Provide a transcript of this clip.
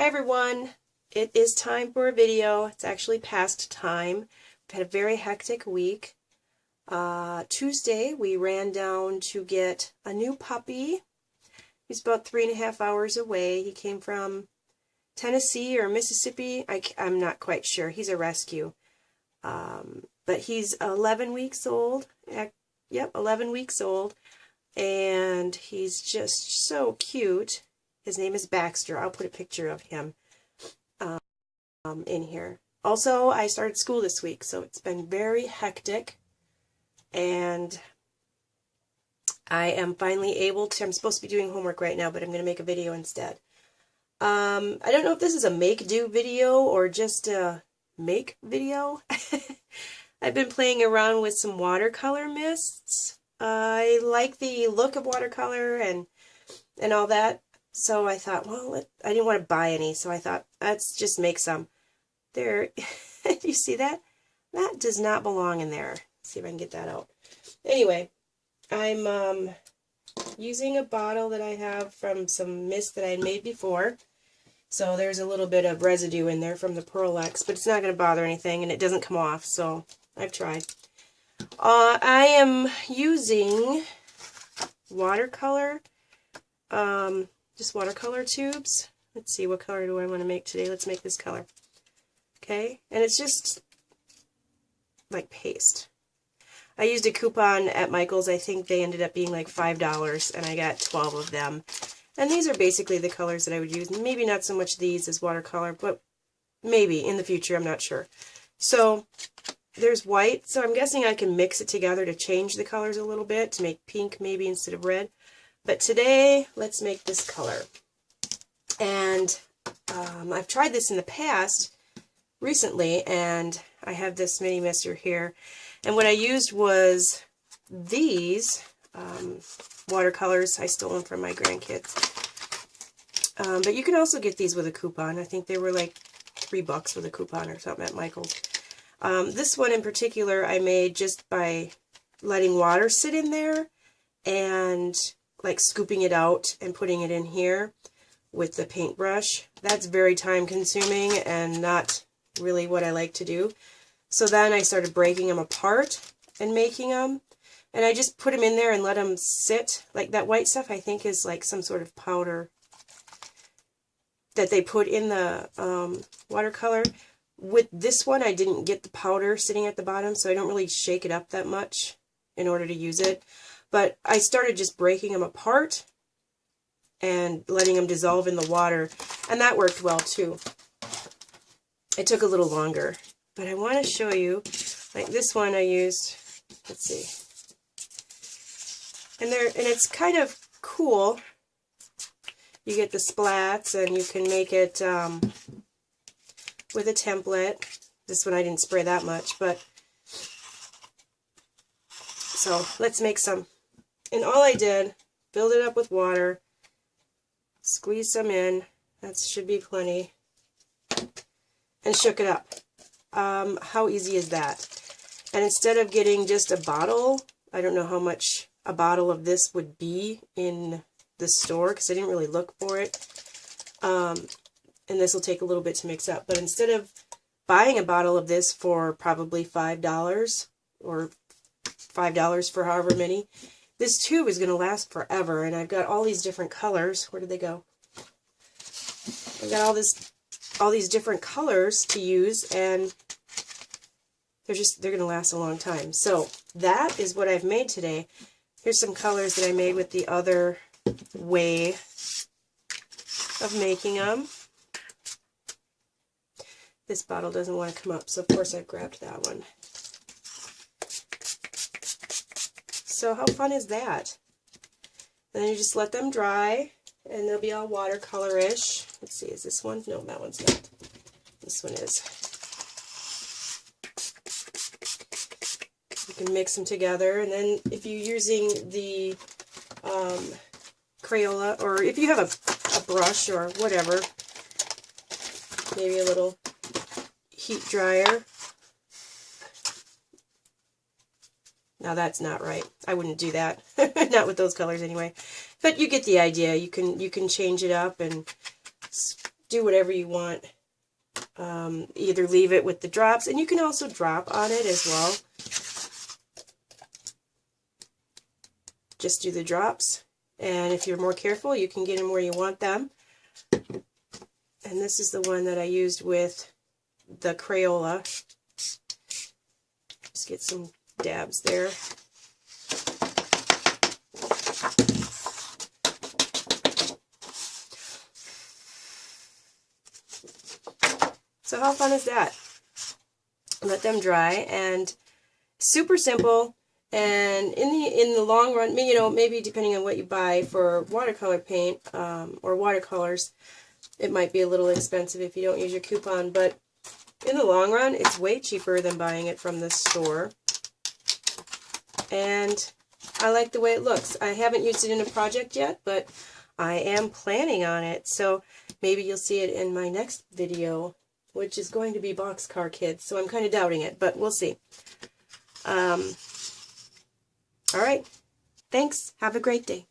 Hi everyone, it is time for a video. It's actually past time. We've had a very hectic week. Tuesday we ran down to get a new puppy. He's about 3.5 hours away. He came from Tennessee or Mississippi. I'm not quite sure. He's a rescue. But he's 11 weeks old. Yep, 11 weeks old. And he's just so cute. His name is Baxter. I'll put a picture of him in here. Also, I started school this week, so it's been very hectic. And I am finally able to, I'm supposed to be doing homework right now, but I'm going to make a video instead. I don't know if this is a make-do video or just a make video. I've been playing around with some watercolor mists. I like the look of watercolor and all that. So I thought, well, I didn't want to buy any, so I thought, let's just make some. There, you see that? That does not belong in there. Let's see if I can get that out. Anyway, I'm using a bottle that I have from some mist that I had made before. So there's a little bit of residue in there from the Pearl X, but it's not going to bother anything, and it doesn't come off, so I've tried. I am using watercolor, just watercolor tubes. Let's see, what color do I want to make today? Let's make this color. Okay, and it's just like paste. I used a coupon at Michael's. I think they ended up being like $5, and I got 12 of them. And these are basically the colors that I would use. Maybe not so much these as watercolor, but maybe in the future, I'm not sure. So there's white, so I'm guessing I can mix it together to change the colors a little bit, to make pink maybe instead of red. But today, let's make this color. And I've tried this in the past, recently, and I have this mini mister here. And what I used was these watercolors. I stole them from my grandkids. But you can also get these with a coupon. I think they were like $3 with a coupon or something at Michael's. This one in particular I made just by letting water sit in there and like scooping it out and putting it in here with the paintbrush. That's very time consuming and not really what I like to do. So then I started breaking them apart and making them. And I just put them in there and let them sit. Like that white stuff I think is like some sort of powder that they put in the watercolor. With this one I didn't get the powder sitting at the bottom, so I don't really shake it up that much in order to use it. But I started just breaking them apart and letting them dissolve in the water, and that worked well too. It took a little longer, but I want to show you, like this one I used, let's see, and it's kind of cool. You get the splats, and you can make it with a template. This one I didn't spray that much, but so let's make some. And all I did, filled it up with water, squeeze some in, that should be plenty, and shook it up. How easy is that? And instead of getting just a bottle, I don't know how much a bottle of this would be in the store because I didn't really look for it. And this will take a little bit to mix up. But instead of buying a bottle of this for probably $5 or $5 for however many, this tube is going to last forever. And I've got all these different colors. Where did they go? I've got all these different colors to use, and they're going to last a long time. So that is what I've made today. Here's some colors that I made with the other way of making them. This bottle doesn't want to come up, so of course I've grabbed that one. So how fun is that? And then you just let them dry, and they'll be all watercolor-ish. Let's see, is this one? No, that one's not. This one is. You can mix them together, and then if you're using the Crayola, or if you have a brush or whatever, maybe a little heat dryer. Now that's not right. I wouldn't do that. Not with those colors anyway. But you get the idea. You can change it up and do whatever you want. Either leave it with the drops, and you can also drop on it as well. Just do the drops, and if you're more careful, you can get them where you want them. And this is the one that I used with the Crayola. Just get some dabs there. So how fun is that? Let them dry, and super simple. And in the long run, you know, maybe depending on what you buy for watercolor paint or watercolors, it might be a little expensive if you don't use your coupon. But in the long run, it's way cheaper than buying it from the store. And I like the way it looks. I haven't used it in a project yet, but I am planning on it. So maybe you'll see it in my next video, which is going to be Boxcar Kids. So I'm kind of doubting it, but we'll see. All right. Thanks. Have a great day.